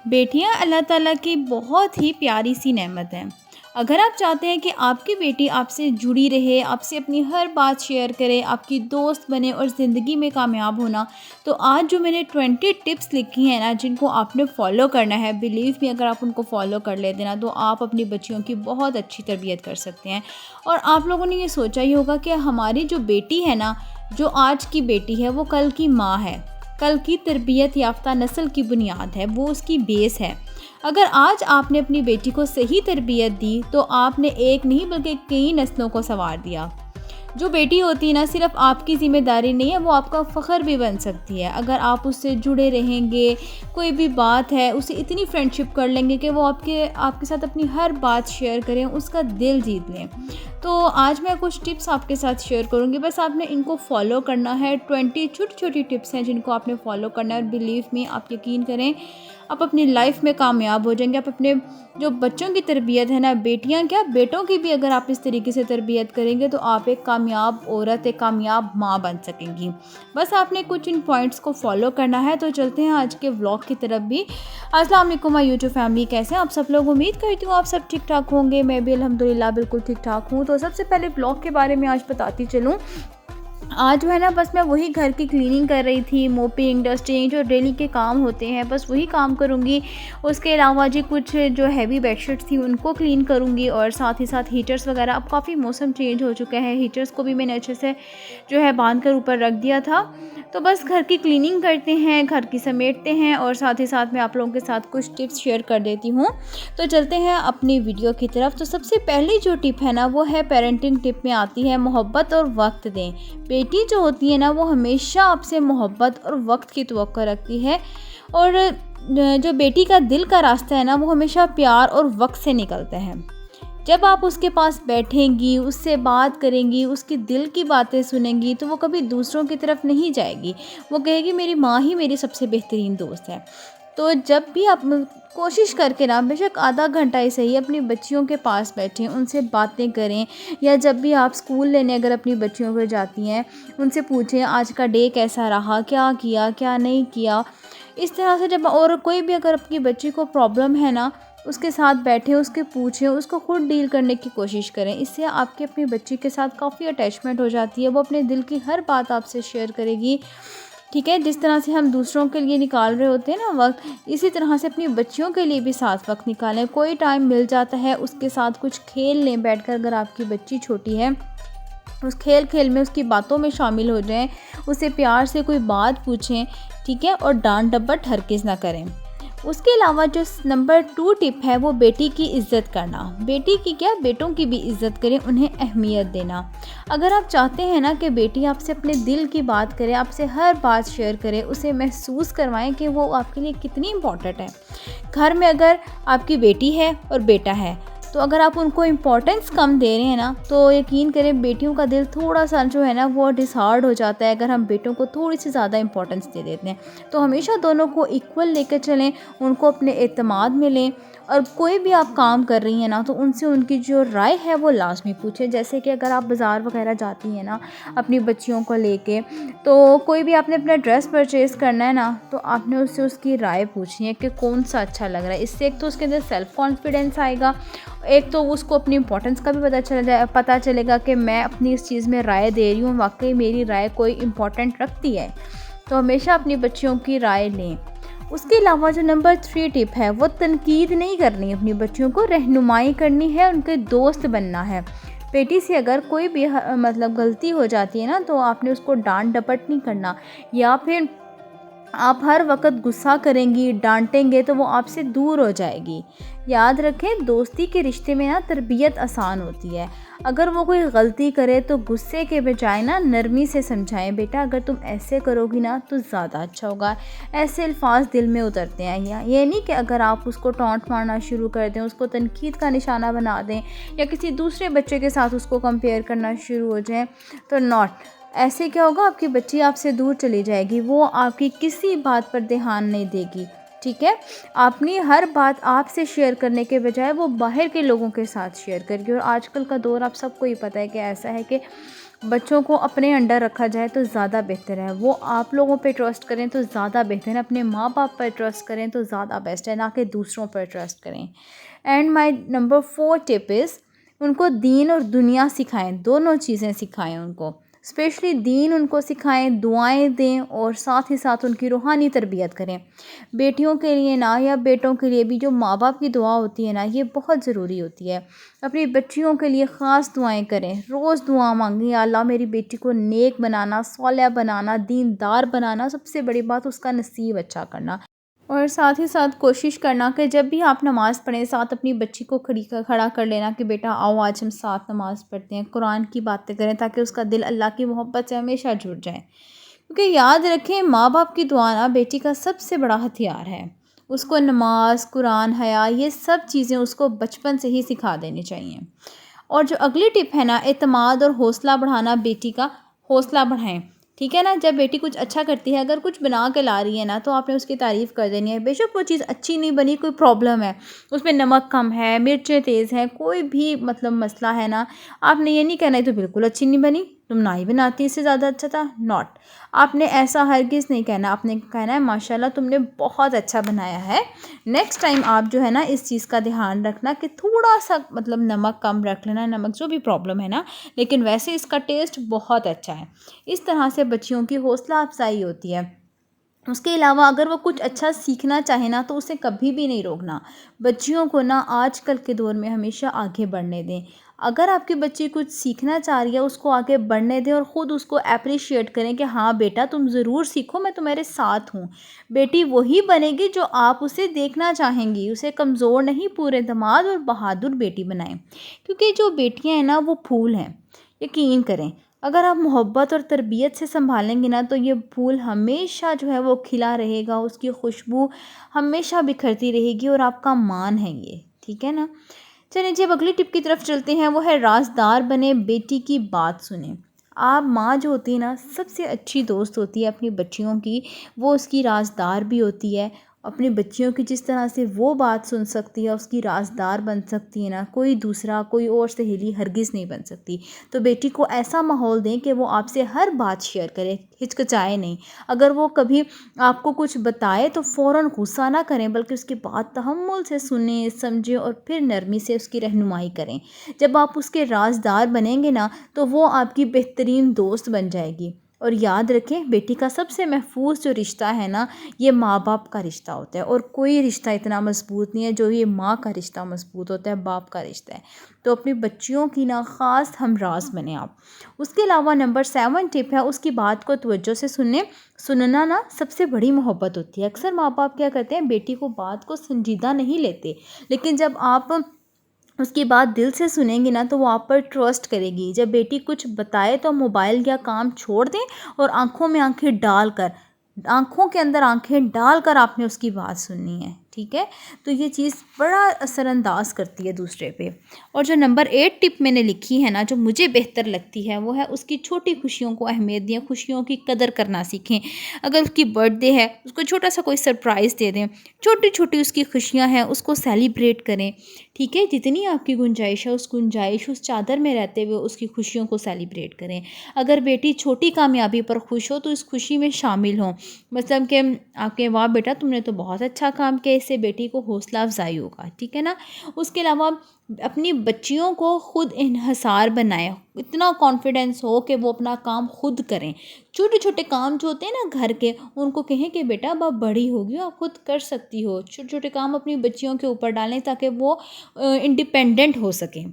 बेटियां अल्लाह ताला की बहुत ही प्यारी सी नेमत हैं। अगर आप चाहते हैं कि आपकी बेटी आपसे जुड़ी रहे, आपसे अपनी हर बात शेयर करे, आपकी दोस्त बने और ज़िंदगी में कामयाब होना, तो आज जो मैंने 20 टिप्स लिखी हैं ना, जिनको आपने फॉलो करना है, बिलीव मी अगर आप उनको फॉलो कर लेते ना, तो आप अपनी बच्चियों की बहुत अच्छी तरबियत कर सकते हैं। और आप लोगों ने ये सोचा ही होगा कि हमारी जो बेटी है ना, जो आज की बेटी है, वो कल की माँ है, कल की तरबियत याफ्ता नस्ल की बुनियाद है, वो उसकी बेस है। अगर आज आपने अपनी बेटी को सही तरबियत दी, तो आपने एक नहीं बल्कि कई नस्लों को संवार दिया। जो बेटी होती है ना, सिर्फ आपकी ज़िम्मेदारी नहीं है, वो आपका फ़ख्र भी बन सकती है। अगर आप उससे जुड़े रहेंगे, कोई भी बात है, उससे इतनी फ्रेंडशिप कर लेंगे कि वो आपके साथ अपनी हर बात शेयर करें, उसका दिल जीत लें। तो आज मैं कुछ टिप्स आपके साथ शेयर करूँगी, बस आपने इनको फॉलो करना है। 20 छोटी-छोटी टिप्स हैं जिनको आपने फॉलो करना है और बिलीव मी आप यकीन करें, आप अपनी लाइफ में कामयाब हो जाएंगे। आप अपने जो बच्चों की तरबियत है ना, बेटियां क्या बेटों की भी अगर आप इस तरीके से तरबियत करेंगे, तो आप एक कामयाब औरत, एक कामयाब माँ बन सकेंगी। बस आपने कुछ इन पॉइंट्स को फॉलो करना है। तो चलते हैं आज के व्लॉग की तरफ भी। अस्सलाम वालेकुम माय यूट्यूब फैमिली, कैसे हैं आप सब लोग? उम्मीद करती हूँ आप सब ठीक ठाक होंगे। मैं भी अल्हम्दुलिल्लाह बिल्कुल ठीक ठाक हूँ। तो सबसे पहले व्लॉग के बारे में आज बताती चलूँ। आज जो है ना, बस मैं वही घर की क्लीनिंग कर रही थी, मोपिंग, डस्टिंग, जो डेली के काम होते हैं, बस वही काम करूँगी। उसके अलावा जी कुछ जो हैवी बेडशीट्स थी उनको क्लीन करूँगी, और साथ ही साथ हीटर्स वगैरह, अब काफ़ी मौसम चेंज हो चुका है, हीटर्स को भी मैंने अच्छे से जो है बांध कर ऊपर रख दिया था। तो बस घर की क्लीनिंग करते हैं, घर की समेटते हैं, और साथ ही साथ मैं आप लोगों के साथ कुछ टिप्स शेयर कर देती हूँ। तो चलते हैं अपनी वीडियो की तरफ। तो सबसे पहली जो टिप है ना, वो है पेरेंटिंग टिप में आती है मोहब्बत और वक्त दें। बेटी जो होती है ना, वो हमेशा आपसे मोहब्बत और वक्त की तवक्को रखती है, और जो बेटी का दिल का रास्ता है ना, वो हमेशा प्यार और वक्त से निकलता है। जब आप उसके पास बैठेंगी, उससे बात करेंगी, उसकी दिल की बातें सुनेंगी, तो वो कभी दूसरों की तरफ नहीं जाएगी। वो कहेगी मेरी माँ ही मेरी सबसे बेहतरीन दोस्त है। तो जब भी आप कोशिश करके ना, बेशक आधा घंटा ही सही, अपनी बच्चियों के पास बैठें, उनसे बातें करें। या जब भी आप स्कूल लेने अगर अपनी बच्चियों को जाती हैं, उनसे पूछें आज का डे कैसा रहा, क्या किया क्या नहीं किया। इस तरह से जब और कोई भी अगर आपकी बच्ची को प्रॉब्लम है ना, उसके साथ बैठें, उसके पूछें, उसको खुद डील करने की कोशिश करें। इससे आपकी अपनी बच्ची के साथ काफ़ी अटैचमेंट हो जाती है, वो अपने दिल की हर बात आपसे शेयर करेगी। ठीक है, जिस तरह से हम दूसरों के लिए निकाल रहे होते हैं ना वक्त, इसी तरह से अपनी बच्चियों के लिए भी साथ वक्त निकालें। कोई टाइम मिल जाता है, उसके साथ कुछ खेल लें बैठकर। अगर आपकी बच्ची छोटी है, उस खेल में उसकी बातों में शामिल हो जाएं, उससे प्यार से कोई बात पूछें, ठीक है, और डांट डपट हरगिज़ ना करें। उसके अलावा जो नंबर 2 टिप है, वो बेटी की इज़्ज़त करना। बेटी की क्या, बेटों की भी इज़्ज़त करें, उन्हें अहमियत देना। अगर आप चाहते हैं ना कि बेटी आपसे अपने दिल की बात करे, आपसे हर बात शेयर करे, उसे महसूस करवाएं कि वो आपके लिए कितनी इम्पोर्टेंट है। घर में अगर आपकी बेटी है और बेटा है, तो अगर आप उनको इम्पोर्टेंस कम दे रहे हैं ना, तो यकीन करें बेटियों का दिल थोड़ा सा जो है ना, वो डिसहार्ड हो जाता है अगर हम बेटों को थोड़ी सी ज़्यादा इम्पोर्टेंस दे देते हैं। तो हमेशा दोनों को इक्वल लेकर चलें, उनको अपने एतमाद में लें। और कोई भी आप काम कर रही हैं ना, तो उनसे उनकी जो राय है वो लाजमी पूछें। जैसे कि अगर आप बाज़ार वगैरह जाती हैं ना अपनी बच्चियों को लेके, तो कोई भी आपने अपना ड्रेस परचेज़ करना है ना, तो आपने उससे उसकी राय पूछनी है कि कौन सा अच्छा लग रहा है। इससे एक तो उसके अंदर सेल्फ़ कॉन्फिडेंस आएगा, एक तो उसको अपनी इम्पोर्टेंस का भी पता चलेगा कि मैं अपनी इस चीज़ में राय दे रही हूँ, वाकई मेरी राय कोई इम्पोर्टेंट रखती है। तो हमेशा अपनी बच्चियों की राय लें। उसके अलावा जो नंबर 3 टिप है, वो तनकीद नहीं करनी, अपनी बच्चियों को रहनुमाई करनी है, उनके दोस्त बनना है। बेटी से अगर कोई भी मतलब गलती हो जाती है ना, तो आपने उसको डांट डपट नहीं करना, या फिर आप हर वक्त गुस्सा करेंगी, डांटेंगे, तो वो आपसे दूर हो जाएगी। याद रखें, दोस्ती के रिश्ते में ना तरबियत आसान होती है। अगर वो कोई गलती करे तो गुस्से के बजाय ना नरमी से समझाएं, बेटा अगर तुम ऐसे करोगी ना तो ज़्यादा अच्छा होगा। ऐसे अल्फाज दिल में उतरते हैं। या ये नहीं कि अगर आप उसको टॉन्ट मारना शुरू कर दें, उसको तनकीद का निशाना बना दें, या किसी दूसरे बच्चे के साथ उसको कंपेयर करना शुरू हो जाएं, तो नॉट। ऐसे क्या होगा, आपकी बच्ची आपसे दूर चली जाएगी, वो आपकी किसी बात पर ध्यान नहीं देगी। ठीक है, अपनी हर बात आपसे शेयर करने के बजाय वो बाहर के लोगों के साथ शेयर करेगी। और आजकल का दौर आप सबको ही पता है कि ऐसा है कि बच्चों को अपने अंडर रखा जाए तो ज़्यादा बेहतर है। वो आप लोगों पे ट्रस्ट करें तो ज़्यादा बेहतर है। अपने माँ-बाप पर ट्रस्ट करें तो ज़्यादा बेस्ट है, ना कि दूसरों पर ट्रस्ट करें। And my number 4 tip is, उनको दीन और दुनिया सिखाएँ, दोनों चीज़ें सिखाएँ उनको। स्पेशली दीन उनको सिखाएँ, दुआएँ दें और साथ ही साथ उनकी रूहानी तरबियत करें। बेटियों के लिए ना या बेटों के लिए भी जो माँ-बाप की दुआ होती है ना, ये बहुत ज़रूरी होती है। अपनी बच्चियों के लिए ख़ास दुआएं करें, रोज़ दुआ मांगें, या अल्लाह मेरी बेटी को नेक बनाना, सौलिया बनाना, दीनदार बनाना, सबसे बड़ी बात उसका नसीब अच्छा करना। और साथ ही साथ कोशिश करना कि जब भी आप नमाज़ पढ़ें, साथ अपनी बच्ची को खड़ा कर लेना कि बेटा आओ आज हम साथ नमाज़ पढ़ते हैं, कुरान की बातें करें, ताकि उसका दिल अल्लाह की मोहब्बत से हमेशा जुड़ जाए। क्योंकि याद रखें, माँ बाप की दुआ ना बेटी का सबसे बड़ा हथियार है। उसको नमाज, कुरान, हया, ये सब चीज़ें उसको बचपन से ही सिखा देनी चाहिए। और जो अगली टिप है ना, एतमाद और हौसला बढ़ाना, बेटी का हौसला बढ़ाएं। ठीक है ना, जब बेटी कुछ अच्छा करती है, अगर कुछ बना के ला रही है ना, तो आपने उसकी तारीफ़ कर देनी है। बेशक वो चीज़ अच्छी नहीं बनी, कोई प्रॉब्लम है, उसमें नमक कम है, मिर्चें तेज़ हैं, कोई भी मतलब मसला है ना, आपने ये नहीं कहना है तो बिल्कुल अच्छी नहीं बनी, तुम ना ही बनाती, इससे ज़्यादा अच्छा था, नॉट। आपने ऐसा हरगिज़ नहीं कहना। आपने कहना है माशाल्लाह तुमने बहुत अच्छा बनाया है। नेक्स्ट टाइम आप जो है ना, इस चीज़ का ध्यान रखना कि थोड़ा सा मतलब नमक कम रख लेना, नमक जो भी प्रॉब्लम है ना, लेकिन वैसे इसका टेस्ट बहुत अच्छा है। इस तरह से बच्चियों की हौसला अफजाई होती है। उसके अलावा अगर वो कुछ अच्छा सीखना चाहे ना, तो उसे कभी भी नहीं रोकना। बच्चियों को ना आजकल के दौर में हमेशा आगे बढ़ने दें। अगर आपकी बच्ची कुछ सीखना चाह रही है, उसको आगे बढ़ने दें और ख़ुद उसको एप्रिशिएट करें कि हाँ बेटा तुम ज़रूर सीखो, मैं तुम्हारे साथ हूँ। बेटी वही बनेगी जो आप उसे देखना चाहेंगी। उसे कमज़ोर नहीं, पूरे दमाद और बहादुर बेटी बनाएं। क्योंकि जो बेटियाँ हैं ना, वो फूल हैं, यकीन करें। अगर आप मोहब्बत और तरबियत से सँभालेंगे ना, तो ये फूल हमेशा जो है वो खिला रहेगा, उसकी खुशबू हमेशा बिखरती रहेगी और आपका मान है ये, ठीक है ना। चलिए जी, अब अगली टिप की तरफ चलते हैं, वो है राज़दार बने, बेटी की बात सुने। आप माँ जो होती है ना, सबसे अच्छी दोस्त होती है अपनी बच्चियों की, वो उसकी राज़दार भी होती है। अपनी बच्चियों की जिस तरह से वो बात सुन सकती है, उसकी राज़दार बन सकती है ना, कोई दूसरा, कोई और सहेली हरगिज़ नहीं बन सकती। तो बेटी को ऐसा माहौल दें कि वो आपसे हर बात शेयर करे, हिचकिचाए नहीं। अगर वो कभी आपको कुछ बताए तो फ़ौरन गुस्सा ना करें, बल्कि उसकी बात तहम्मुल से सुनें, समझें और फिर नरमी से उसकी रहनुमाई करें। जब आप उसके राज़दार बनेंगे ना, तो वो आपकी बेहतरीन दोस्त बन जाएगी। और याद रखें, बेटी का सबसे महफूज जो रिश्ता है ना, ये माँ बाप का रिश्ता होता है। और कोई रिश्ता इतना मजबूत नहीं है जो ये माँ का रिश्ता मजबूत होता है, बाप का रिश्ता है। तो अपनी बच्चियों की ना ख़ास हमराज बने आप। उसके अलावा नंबर 7 टिप है, उसकी बात को तवज्जो से सुनना ना सबसे बड़ी मोहब्बत होती है। अक्सर माँ बाप क्या करते हैं, बेटी को बात को संजीदा नहीं लेते, लेकिन जब आप उसकी बात दिल से सुनेंगी ना, तो वो आप पर ट्रस्ट करेगी। जब बेटी कुछ बताए तो मोबाइल या काम छोड़ दें और आँखों के अंदर आँखें डालकर आपने उसकी बात सुननी है, ठीक है। तो ये चीज़ बड़ा असरअंदाज करती है दूसरे पे। और जो नंबर 8 टिप मैंने लिखी है ना, जो मुझे बेहतर लगती है, वो है उसकी छोटी खुशियों को अहमियत दें, खुशियों की कदर करना सीखें। अगर उसकी बर्थडे है, उसको छोटा सा कोई सरप्राइज़ दे दें। छोटी छोटी उसकी खुशियाँ हैं, उसको सेलिब्रेट करें, ठीक है। जितनी आपकी गुंजाइश है, उस चादर में रहते हुए उसकी खुशियों को सेलिब्रेट करें। अगर बेटी छोटी कामयाबी पर खुश हो, तो इस खुशी में शामिल हों। मतलब कि आपके वाह बेटा तुमने तो बहुत अच्छा काम किया, इससे बेटी को हौसला अफजाई होगा, ठीक है ना। उसके अलावा अपनी बच्चियों को खुद इन्हसार बनाएं, इतना कॉन्फिडेंस हो कि वो अपना काम खुद करें। छोटे छोटे काम जो होते हैं ना घर के, उनको कहें कि बेटा अब आप बड़ी होगी हो, आप खुद कर सकती हो। छोटे छोटे काम अपनी बच्चियों के ऊपर डालें ताकि वो इंडिपेंडेंट हो सकें।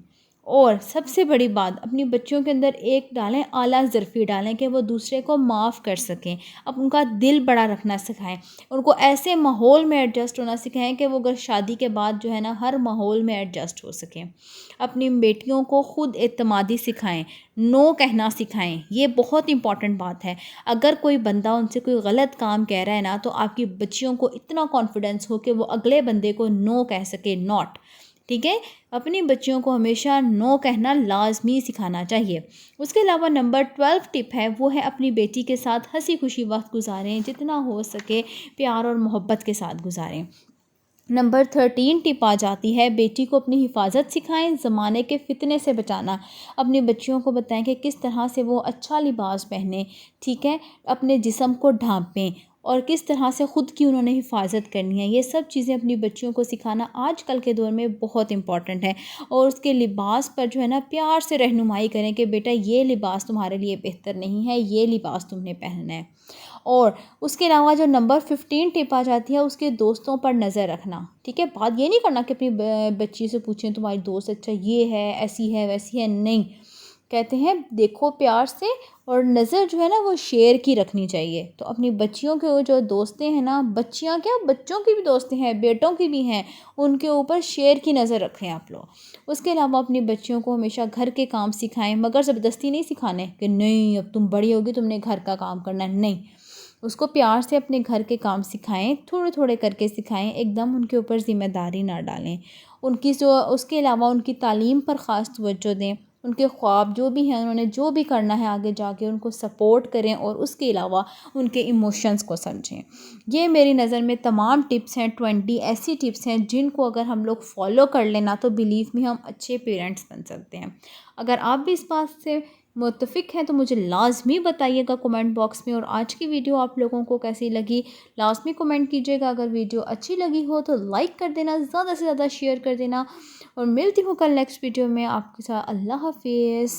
और सबसे बड़ी बात, अपनी बच्चियों के अंदर एक डालें, आला ज़र्फ़ी डालें कि वो दूसरे को माफ़ कर सकें। अब उनका दिल बड़ा रखना सिखाएं, उनको ऐसे माहौल में एडजस्ट होना सिखाएं कि वो अगर शादी के बाद जो है ना, हर माहौल में एडजस्ट हो सकें। अपनी बेटियों को खुद एतमादी सिखाएं, नो कहना सिखाएं। ये बहुत इंपॉर्टेंट बात है। अगर कोई बंदा उनसे कोई गलत काम कह रहा है ना, तो आपकी बच्चियों को इतना कॉन्फिडेंस हो कि वो अगले बंदे को नो कह सके, नॉट, ठीक है। अपनी बच्चियों को हमेशा नो कहना लाजमी सिखाना चाहिए। उसके अलावा नंबर 12 टिप है, वो है अपनी बेटी के साथ हंसी खुशी वक्त गुजारें, जितना हो सके प्यार और मोहब्बत के साथ गुजारें। नंबर 13 टिप आ जाती है, बेटी को अपनी हिफाजत सिखाएं, ज़माने के फितने से बचाना। अपनी बच्चियों को बताएं कि किस तरह से वो अच्छा लिबास पहने, ठीक है, अपने जिस्म को ढांपें और किस तरह से ख़ुद की उन्होंने हिफाजत करनी है। ये सब चीज़ें अपनी बच्चियों को सिखाना आजकल के दौर में बहुत इम्पॉर्टेंट है। और उसके लिबास पर जो है ना प्यार से रहनुमाई करें कि बेटा ये लिबास तुम्हारे लिए बेहतर नहीं है, ये लिबास तुमने पहनना है। और उसके अलावा जो नंबर 15 टिप आ जाती है, उसके दोस्तों पर नज़र रखना, ठीक है। बात ये नहीं करना कि अपनी बच्ची से पूछें तुम्हारी दोस्त अच्छा ये है, ऐसी है, वैसी है, नहीं। कहते हैं देखो प्यार से, और नज़र जो है ना वो शेर की रखनी चाहिए। तो अपनी बच्चियों के वो जो दोस्तें हैं ना, बच्चियाँ क्या बच्चों की भी दोस्तें हैं, बेटों की भी हैं, उनके ऊपर शेर की नज़र रखें आप लोग। उसके अलावा अपनी बच्चियों को हमेशा घर के काम सिखाएं, मगर ज़बरदस्ती नहीं सिखाने कि नहीं अब तुम बड़ी होगी तुमने घर का काम करना है, नहीं। उसको प्यार से अपने घर के काम सिखाएं, थोड़े थोड़े करके सिखाएं, एकदम उनके ऊपर ज़िम्मेदारी ना डालें। उनकी जो उसके अलावा उनकी तालीम पर ख़ास तवज्जो दें, उनके ख्वाब जो भी हैं, उन्होंने जो भी करना है आगे जाके उनको सपोर्ट करें, और उसके अलावा उनके इमोशंस को समझें। ये मेरी नज़र में तमाम टिप्स हैं, 20 ऐसी टिप्स हैं जिनको अगर हम लोग फॉलो कर लेना तो बिलीव में हम अच्छे पेरेंट्स बन सकते हैं। अगर आप भी इस बात से मुत्तफ़िक हैं तो मुझे लाज़मी बताइएगा कमेंट बॉक्स में। और आज की वीडियो आप लोगों को कैसी लगी लाज़मी कमेंट कीजिएगा। अगर वीडियो अच्छी लगी हो तो लाइक कर देना, ज़्यादा से ज़्यादा शेयर कर देना। और मिलती हूँ कल नेक्स्ट वीडियो में आपके साथ। अल्लाह हाफ़िज़।